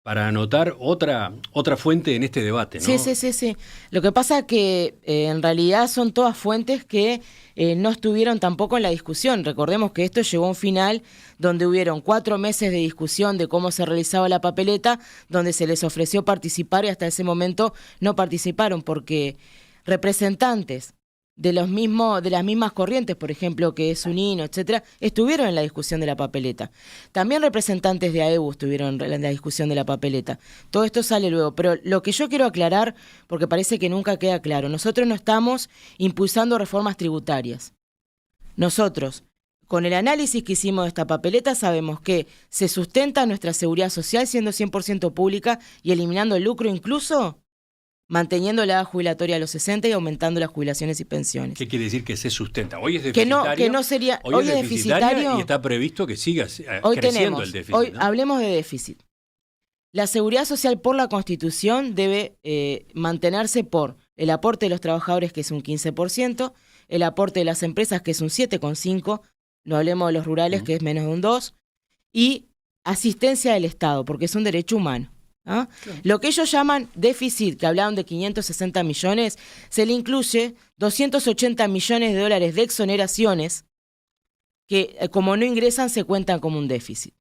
para anotar otra fuente en este debate, ¿no? Sí. Lo que pasa es que en realidad son todas fuentes que no estuvieron tampoco en la discusión. Recordemos que esto llegó a un final donde hubieron 4 meses de discusión de cómo se realizaba la papeleta, donde se les ofreció participar y hasta ese momento no participaron porque representantes de las mismas corrientes, por ejemplo, que es Unino, etcétera, estuvieron en la discusión de la papeleta. También representantes de AEBU estuvieron en la discusión de la papeleta. Todo esto sale luego, pero lo que yo quiero aclarar, porque parece que nunca queda claro, nosotros no estamos impulsando reformas tributarias. Nosotros, con el análisis que hicimos de esta papeleta, sabemos que se sustenta nuestra seguridad social siendo 100% pública y eliminando el lucro, incluso manteniendo la edad jubilatoria a los 60 y aumentando las jubilaciones y pensiones. ¿Qué quiere decir que se sustenta? Hoy es deficitario. Que no sería, hoy es deficitario y está previsto que siga hoy creciendo el déficit. Hoy ¿no? hablemos de déficit. La seguridad social por la Constitución debe mantenerse por el aporte de los trabajadores, que es un 15%, el aporte de las empresas, que es un 7,5%, no hablemos de los rurales, que es menos de un 2%, y asistencia del Estado, porque es un derecho humano. ¿Ah? Claro. Lo que ellos llaman déficit, que hablaban de 560 millones, se le incluye 280 millones de dólares de exoneraciones que como no ingresan se cuentan como un déficit.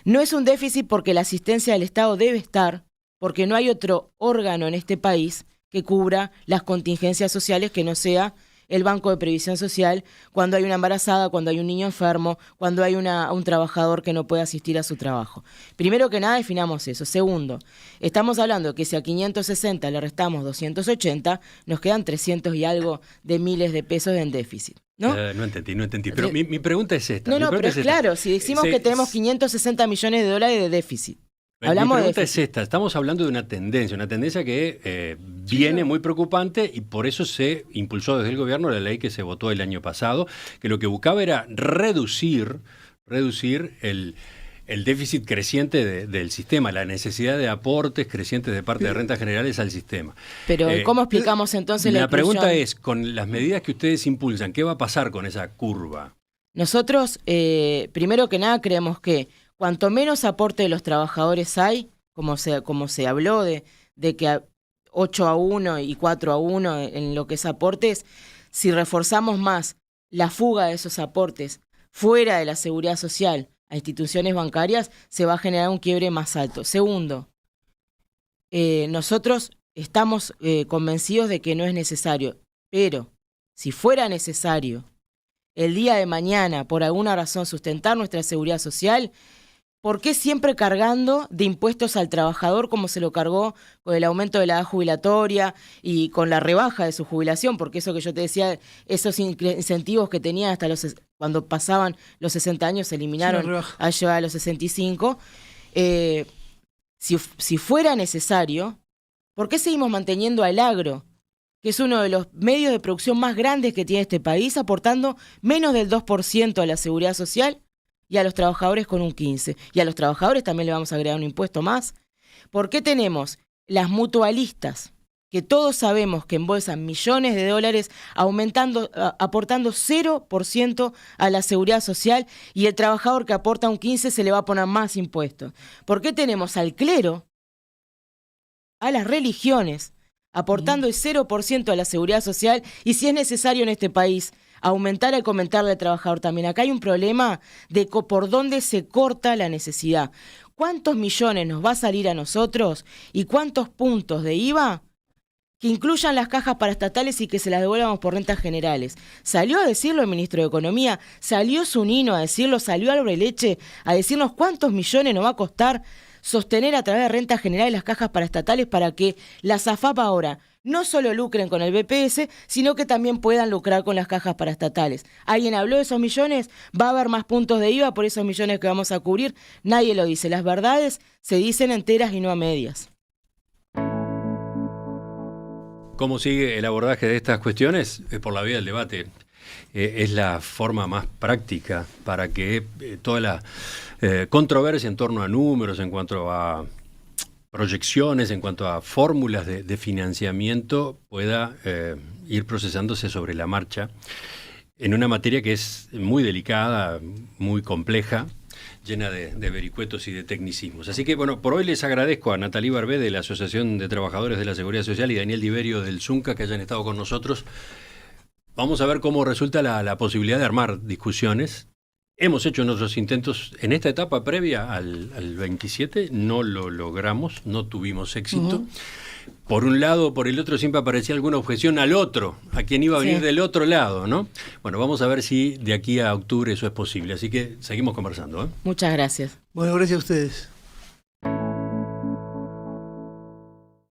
No es un déficit porque la asistencia del Estado debe estar, porque no hay otro órgano en este país que cubra las contingencias sociales que no sea el Banco de Previsión Social, cuando hay una embarazada, cuando hay un niño enfermo, cuando hay un trabajador que no puede asistir a su trabajo. Primero que nada, definamos eso. Segundo, estamos hablando de que si a 560 le restamos 280, nos quedan 300 y algo de miles de pesos en déficit. ¿No? No entendí. Pero mi pregunta es esta. No, pero es claro, si decimos que tenemos 560 millones de dólares de déficit. Mi pregunta es esta, estamos hablando de una tendencia que viene muy preocupante y por eso se impulsó desde el gobierno la ley que se votó el año pasado, que lo que buscaba era reducir el déficit creciente del sistema, la necesidad de aportes crecientes de parte de rentas generales al sistema. Pero ¿cómo explicamos entonces la inclusión? Pregunta es, con las medidas que ustedes impulsan, ¿qué va a pasar con esa curva? Nosotros, primero que nada, creemos que cuanto menos aporte de los trabajadores hay, como se habló de que 8-1 y 4-1 en lo que es aportes, si reforzamos más la fuga de esos aportes fuera de la seguridad social a instituciones bancarias, se va a generar un quiebre más alto. Segundo, nosotros estamos convencidos de que no es necesario, pero si fuera necesario el día de mañana, por alguna razón, sustentar nuestra seguridad social, ¿por qué siempre cargando de impuestos al trabajador como se lo cargó con el aumento de la edad jubilatoria y con la rebaja de su jubilación? Porque eso que yo te decía, esos incentivos que tenían hasta cuando pasaban los 60 años se eliminaron a llegar a los 65. Si fuera necesario, ¿por qué seguimos manteniendo al agro, que es uno de los medios de producción más grandes que tiene este país, aportando menos del 2% a la seguridad social? Y a los trabajadores con un 15%. Y a los trabajadores también le vamos a agregar un impuesto más. ¿Por qué tenemos las mutualistas, que todos sabemos que embolsan millones de dólares, aportando 0% a la seguridad social, y el trabajador que aporta un 15% se le va a poner más impuestos? ¿Por qué tenemos al clero, a las religiones, aportando el 0% a la seguridad social, y si es necesario en este país aumentar y comentarle al trabajador también? Acá hay un problema de por dónde se corta la necesidad. ¿Cuántos millones nos va a salir a nosotros y cuántos puntos de IVA que incluyan las cajas paraestatales y que se las devuelvamos por rentas generales? Salió a decirlo el ministro de Economía, salió Zunino a decirlo, salió Albrecht a decirnos cuántos millones nos va a costar sostener a través de rentas generales las cajas paraestatales para que las AFAP ahora no solo lucren con el BPS, sino que también puedan lucrar con las cajas paraestatales. ¿Alguien habló de esos millones? ¿Va a haber más puntos de IVA por esos millones que vamos a cubrir? Nadie lo dice. Las verdades se dicen enteras y no a medias. ¿Cómo sigue el abordaje de estas cuestiones? Por la vía del debate. Es la forma más práctica para que toda la controversia en torno a números, en cuanto a proyecciones, en cuanto a fórmulas de financiamiento, pueda ir procesándose sobre la marcha en una materia que es muy delicada, muy compleja, llena de vericuetos y de tecnicismos. Así que, bueno, por hoy les agradezco a Natalí Barbé de la Asociación de Trabajadores de la Seguridad Social y Daniel Diverio del ZUNCA que hayan estado con nosotros. Vamos a ver cómo resulta la posibilidad de armar discusiones. Hemos hecho nuestros intentos en esta etapa previa al 27, no lo logramos, no tuvimos éxito. Por un lado o por el otro siempre aparecía alguna objeción al otro, a quien iba a venir del otro lado, ¿no? Bueno, vamos a ver si de aquí a octubre eso es posible, así que seguimos conversando, ¿eh? Muchas gracias. Bueno, gracias a ustedes.